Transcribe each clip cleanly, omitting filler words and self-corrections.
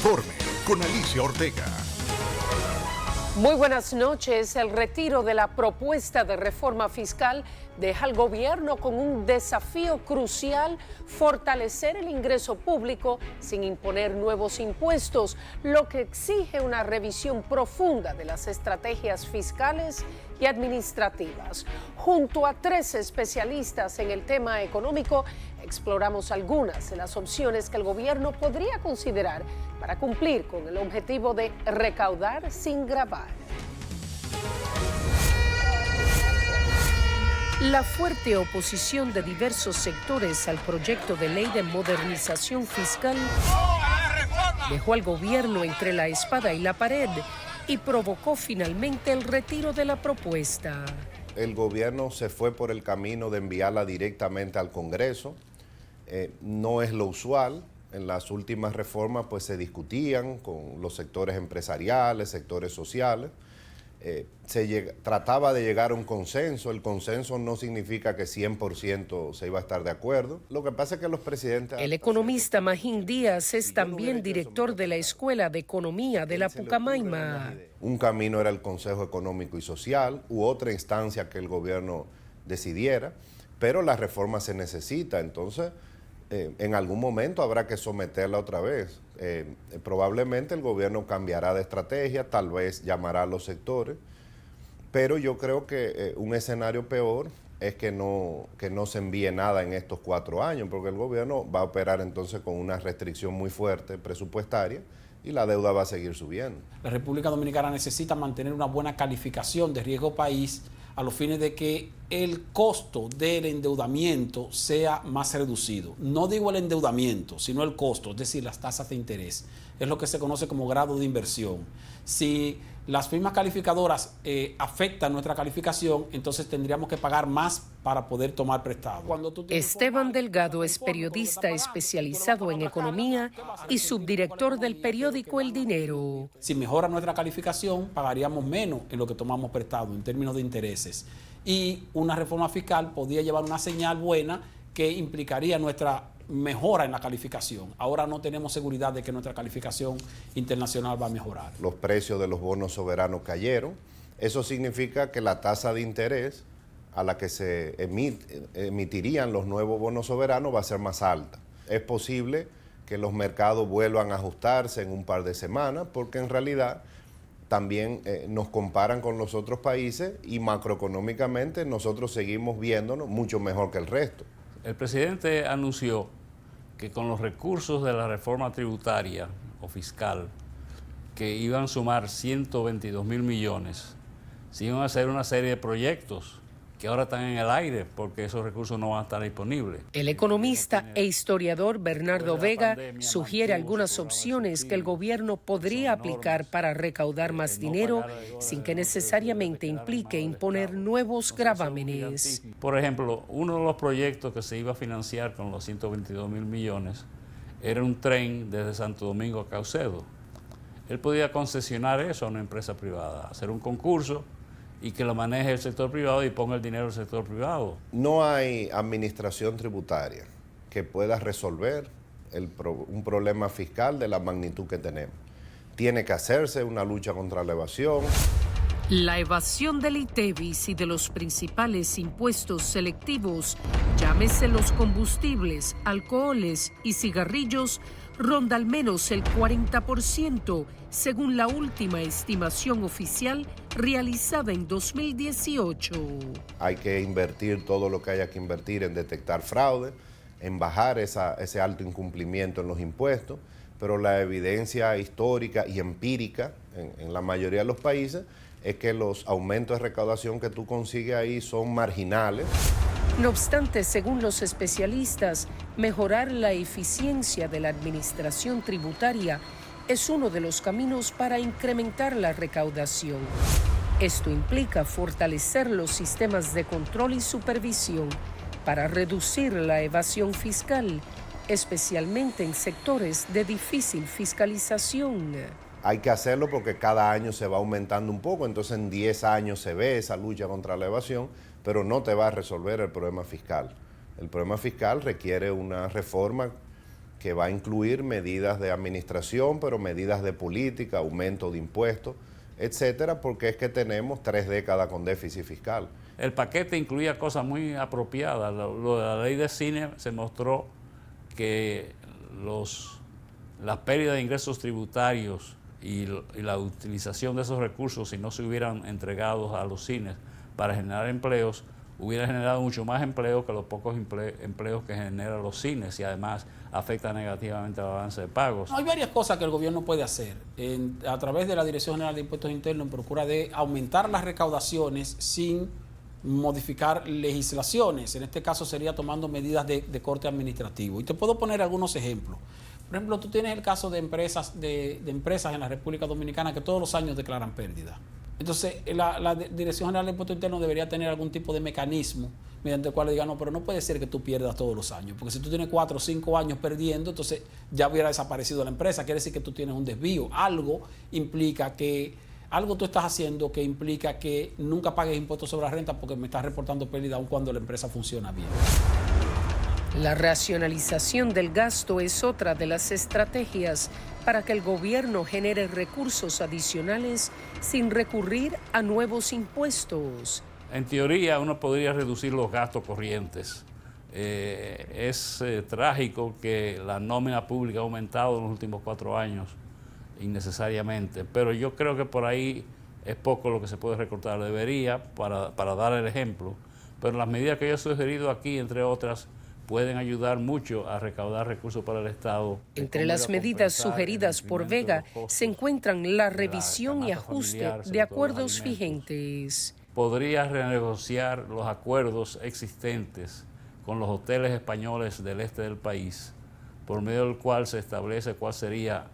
Informe con Alicia Ortega. Muy buenas noches. El retiro de la propuesta de reforma fiscal deja al gobierno con un desafío crucial: fortalecer el ingreso público sin imponer nuevos impuestos, lo que exige una revisión profunda de las estrategias fiscales y administrativas. Junto a 3 especialistas en el tema económico, exploramos algunas de las opciones que el gobierno podría considerar para cumplir con el objetivo de recaudar sin gravar. La fuerte oposición de diversos sectores al proyecto de ley de modernización fiscal dejó al gobierno entre la espada y la pared y provocó finalmente el retiro de la propuesta. El gobierno se fue por el camino de enviarla directamente al Congreso. No es lo usual. En las últimas reformas pues se discutían con los sectores empresariales, sectores sociales. Trataba de llegar a un consenso. El consenso no significa que 100% se iba a estar de acuerdo. Lo que pasa es que los presidentes... El economista Magín Díaz es también director de la Escuela de Economía de la Pucamaima. Un camino era el Consejo Económico y Social u otra instancia que el gobierno decidiera, pero la reforma se necesita, entonces en algún momento habrá que someterla otra vez. Probablemente el gobierno cambiará de estrategia, tal vez llamará a los sectores, pero yo creo que un escenario peor es que no se envíe nada en estos 4 años, porque el gobierno va a operar entonces con una restricción muy fuerte presupuestaria y la deuda va a seguir subiendo. La República Dominicana necesita mantener una buena calificación de riesgo país a los fines de que el costo del endeudamiento sea más reducido. No digo el endeudamiento, sino el costo, es decir, las tasas de interés. Es lo que se conoce como grado de inversión. Si las firmas calificadoras afectan nuestra calificación, entonces tendríamos que pagar más para poder tomar prestado. Esteban Delgado es periodista especializado en economía y subdirector del periódico El Dinero. Si mejora nuestra calificación, pagaríamos menos en lo que tomamos prestado en términos de intereses. Y una reforma fiscal podría llevar una señal buena que implicaría nuestra mejora en la calificación. Ahora no tenemos seguridad de que nuestra calificación internacional va a mejorar. Los precios de los bonos soberanos cayeron. Eso significa que la tasa de interés a la que se emitirían los nuevos bonos soberanos va a ser más alta. Es posible que los mercados vuelvan a ajustarse en un par de semanas, porque en realidad también nos comparan con los otros países y macroeconómicamente nosotros seguimos viéndonos mucho mejor que el resto. El presidente anunció que con los recursos de la reforma tributaria o fiscal, que iban a sumar 122.000 millones, se iban a hacer una serie de proyectos que ahora están en el aire porque esos recursos no van a estar disponibles. El economista e historiador Bernardo Vega sugiere algunas opciones que el gobierno podría aplicar para recaudar más dinero sin que necesariamente implique imponer nuevos gravámenes. Por ejemplo, uno de los proyectos que se iba a financiar con los 122.000 millones era un tren desde Santo Domingo a Caucedo. Él podía concesionar eso a una empresa privada, hacer un concurso y que lo maneje el sector privado y ponga el dinero del sector privado. No hay administración tributaria que pueda resolver un problema fiscal de la magnitud que tenemos. Tiene que hacerse una lucha contra la evasión. La evasión del ITEVIS y de los principales impuestos selectivos, llámese los combustibles, alcoholes y cigarrillos, ronda al menos el 40%, según la última estimación oficial realizada en 2018. Hay que invertir todo lo que haya que invertir en detectar fraude, en bajar ese alto incumplimiento en los impuestos, pero la evidencia histórica y empírica en la mayoría de los países es que los aumentos de recaudación que tú consigues ahí son marginales. No obstante, según los especialistas, mejorar la eficiencia de la administración tributaria es uno de los caminos para incrementar la recaudación. Esto implica fortalecer los sistemas de control y supervisión para reducir la evasión fiscal, especialmente en sectores de difícil fiscalización. Hay que hacerlo porque cada año se va aumentando un poco, entonces en 10 años se ve esa lucha contra la evasión, pero no te va a resolver el problema fiscal. El problema fiscal requiere una reforma que va a incluir medidas de administración, pero medidas de política, aumento de impuestos, etcétera, porque es que tenemos 3 décadas con déficit fiscal. El paquete incluía cosas muy apropiadas. Lo de la ley de cine se mostró que las pérdidas de ingresos tributarios y la utilización de esos recursos, si no se hubieran entregado a los cines para generar empleos, hubiera generado mucho más empleo que los pocos empleos que generan los cines, y además afecta negativamente al balance de pagos. Hay varias cosas que el gobierno puede hacer a través de la Dirección General de Impuestos Internos en procura de aumentar las recaudaciones sin modificar legislaciones. En este caso sería tomando medidas de corte administrativo. Y te puedo poner algunos ejemplos. Por ejemplo, tú tienes el caso de empresas en la República Dominicana que todos los años declaran pérdida. Entonces, la Dirección General de Impuestos Internos debería tener algún tipo de mecanismo mediante el cual le diga, no, pero no puede ser que tú pierdas todos los años, porque si tú tienes 4 o 5 años perdiendo, entonces ya hubiera desaparecido la empresa, quiere decir que tú tienes un desvío. Algo tú estás haciendo que implica que nunca pagues impuestos sobre la renta porque me estás reportando pérdida aun cuando la empresa funciona bien. La racionalización del gasto es otra de las estrategias para que el gobierno genere recursos adicionales sin recurrir a nuevos impuestos. En teoría, uno podría reducir los gastos corrientes. Es trágico que la nómina pública ha aumentado en los últimos 4 años innecesariamente, pero yo creo que por ahí es poco lo que se puede recortar. Debería, para dar el ejemplo, pero las medidas que yo he sugerido aquí, entre otras, pueden ayudar mucho a recaudar recursos para el Estado. Entre las medidas sugeridas por Vega se encuentran la revisión y ajuste de acuerdos vigentes. Podría renegociar los acuerdos existentes con los hoteles españoles del este del país, por medio del cual se establece cuál sería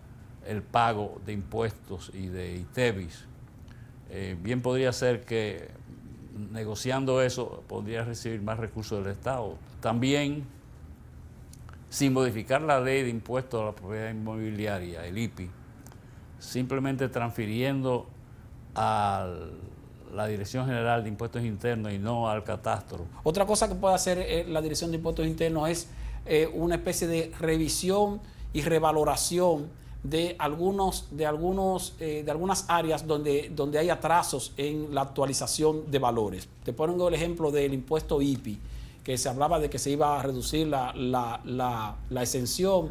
el pago de impuestos y de ITEVIS. Bien podría ser que negociando eso podría recibir más recursos del Estado. También, sin modificar la ley de impuestos a la propiedad inmobiliaria, el IPI, simplemente transfiriendo a la Dirección General de Impuestos Internos y no al catastro. Otra cosa que puede hacer la Dirección de Impuestos Internos es una especie de revisión y revaloración de algunas áreas donde hay atrasos en la actualización de valores. Te pongo el ejemplo del impuesto IPI, que se hablaba de que se iba a reducir la exención,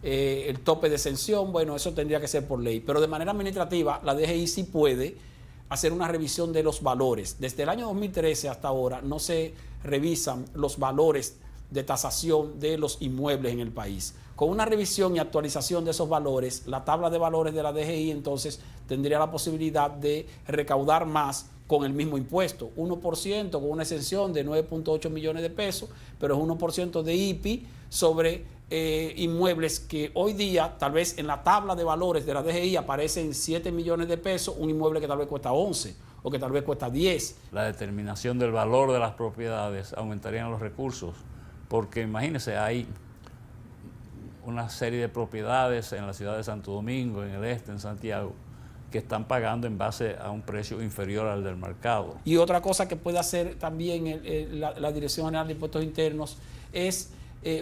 el tope de exención. Bueno, eso tendría que ser por ley, pero de manera administrativa la DGI sí puede hacer una revisión de los valores. Desde el año 2013 hasta ahora no se revisan los valores de tasación de los inmuebles en el país. Con una revisión y actualización de esos valores, la tabla de valores de la DGI entonces tendría la posibilidad de recaudar más con el mismo impuesto, 1% con una exención de 9.8 millones de pesos, pero es 1% de IPI sobre inmuebles que hoy día, tal vez en la tabla de valores de la DGI aparecen 7 millones de pesos, un inmueble que tal vez cuesta 11 o que tal vez cuesta 10. La determinación del valor de las propiedades aumentarían los recursos, porque imagínense, hay una serie de propiedades en la ciudad de Santo Domingo, en el este, en Santiago, que están pagando en base a un precio inferior al del mercado. Y otra cosa que puede hacer también la Dirección General de Impuestos Internos es,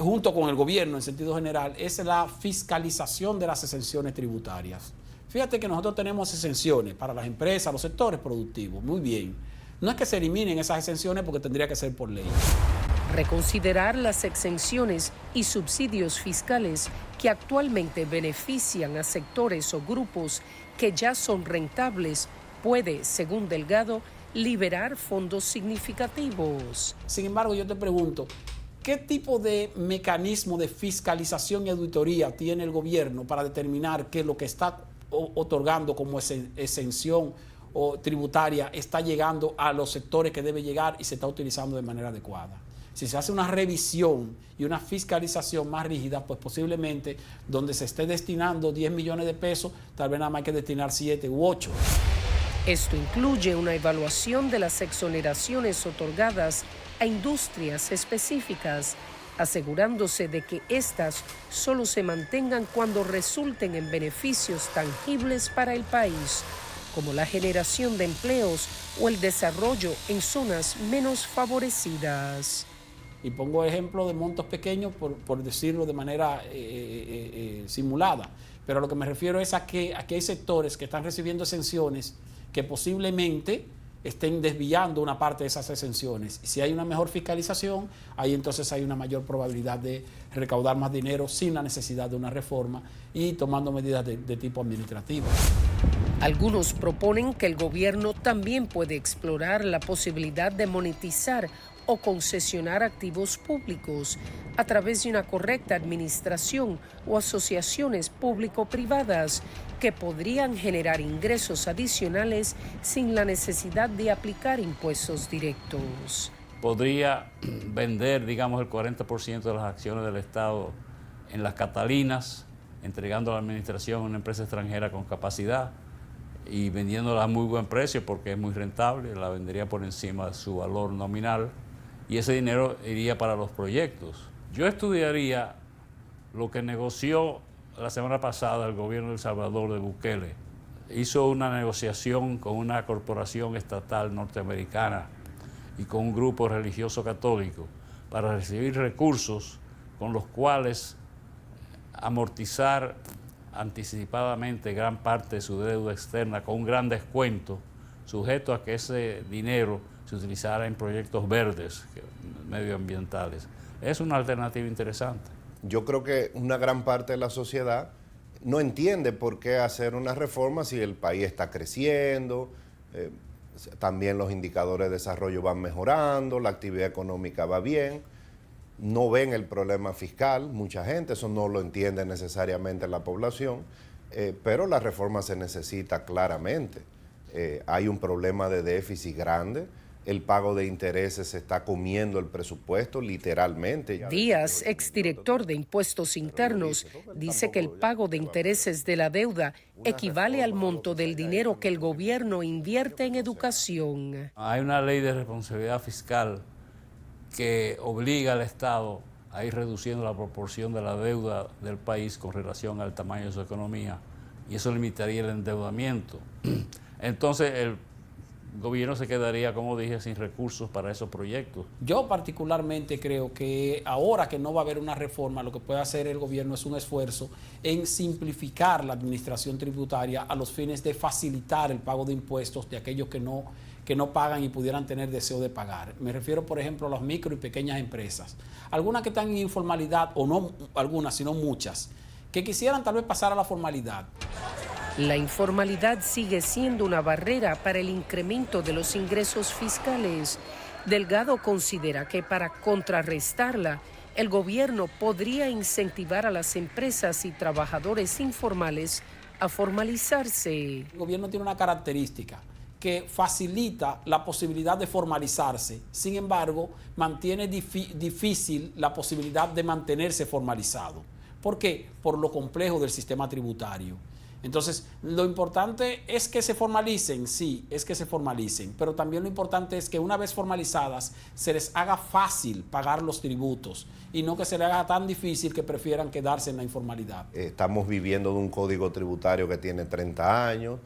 junto con el gobierno en sentido general, es la fiscalización de las exenciones tributarias. Fíjate que nosotros tenemos exenciones para las empresas, los sectores productivos, muy bien. No es que se eliminen esas exenciones porque tendría que ser por ley. Reconsiderar las exenciones y subsidios fiscales que actualmente benefician a sectores o grupos que ya son rentables puede, según Delgado, liberar fondos significativos. Sin embargo, yo te pregunto, ¿qué tipo de mecanismo de fiscalización y auditoría tiene el gobierno para determinar que lo que está otorgando como exención o tributaria está llegando a los sectores que debe llegar y se está utilizando de manera adecuada? Si se hace una revisión y una fiscalización más rígida, pues posiblemente donde se esté destinando 10 millones de pesos, tal vez nada más hay que destinar 7 u 8. Esto incluye una evaluación de las exoneraciones otorgadas a industrias específicas, asegurándose de que éstas solo se mantengan cuando resulten en beneficios tangibles para el país, como la generación de empleos o el desarrollo en zonas menos favorecidas. Y pongo ejemplo de montos pequeños por decirlo de manera simulada. Pero a lo que me refiero es a que hay sectores que están recibiendo exenciones que posiblemente estén desviando una parte de esas exenciones. Y si hay una mejor fiscalización, ahí entonces hay una mayor probabilidad de recaudar más dinero sin la necesidad de una reforma y tomando medidas de tipo administrativo. Algunos proponen que el gobierno también puede explorar la posibilidad de monetizar o concesionar activos públicos a través de una correcta administración o asociaciones público-privadas que podrían generar ingresos adicionales sin la necesidad de aplicar impuestos directos. Podría vender, digamos, el 40% de las acciones del Estado en las Catalinas, entregando a la administración a una empresa extranjera con capacidad y vendiéndola a muy buen precio porque es muy rentable, la vendería por encima de su valor nominal y ese dinero iría para los proyectos. Yo estudiaría lo que negoció la semana pasada el gobierno de El Salvador de Bukele. Hizo una negociación con una corporación estatal norteamericana y con un grupo religioso católico para recibir recursos con los cuales amortizar anticipadamente gran parte de su deuda externa con un gran descuento, sujeto a que ese dinero se utilizara en proyectos verdes, medioambientales. Es una alternativa interesante. Yo creo que una gran parte de la sociedad no entiende por qué hacer una reforma si el país está creciendo, también los indicadores de desarrollo van mejorando, la actividad económica va bien. No ven el problema fiscal, mucha gente, eso no lo entiende necesariamente la población, pero la reforma se necesita claramente. Hay un problema de déficit grande, el pago de intereses se está comiendo el presupuesto literalmente. Díaz, exdirector de Impuestos Internos, dice que el pago de intereses de la deuda equivale al monto del dinero que el gobierno invierte en educación. Hay una ley de responsabilidad fiscal que obliga al Estado a ir reduciendo la proporción de la deuda del país con relación al tamaño de su economía, y eso limitaría el endeudamiento. Entonces el gobierno se quedaría, como dije, sin recursos para esos proyectos. Yo particularmente creo que ahora que no va a haber una reforma, lo que puede hacer el gobierno es un esfuerzo en simplificar la administración tributaria a los fines de facilitar el pago de impuestos de aquellos que no pagan y pudieran tener deseo de pagar. Me refiero, por ejemplo, a las micro y pequeñas empresas. Algunas que están en informalidad, o no algunas, sino muchas, que quisieran tal vez pasar a la formalidad. La informalidad sigue siendo una barrera para el incremento de los ingresos fiscales. Delgado considera que para contrarrestarla, el gobierno podría incentivar a las empresas y trabajadores informales a formalizarse. El gobierno tiene una característica que facilita la posibilidad de formalizarse, sin embargo, mantiene difícil la posibilidad de mantenerse formalizado. ¿Por qué? Por lo complejo del sistema tributario. Entonces, lo importante es que se formalicen, sí, es que se formalicen, pero también lo importante es que una vez formalizadas se les haga fácil pagar los tributos y no que se les haga tan difícil que prefieran quedarse en la informalidad. Estamos viviendo de un código tributario que tiene 30 años,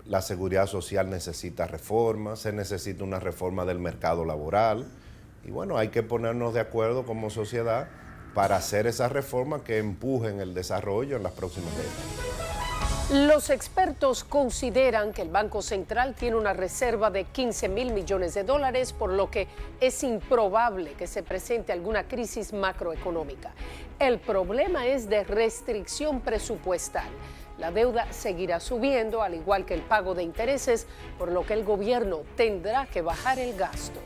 la seguridad social necesita reforma, se necesita una reforma del mercado laboral y bueno, hay que ponernos de acuerdo como sociedad para hacer esas reformas que empujen el desarrollo en las próximas décadas. Los expertos consideran que el Banco Central tiene una reserva de 15.000 millones de dólares, por lo que es improbable que se presente alguna crisis macroeconómica. El problema es de restricción presupuestal. La deuda seguirá subiendo, al igual que el pago de intereses, por lo que el gobierno tendrá que bajar el gasto.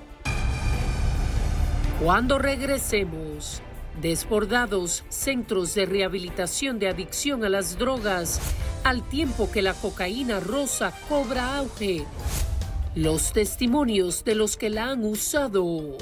Cuando regresemos, desbordados centros de rehabilitación de adicción a las drogas, al tiempo que la cocaína rosa cobra auge. Los testimonios de los que la han usado.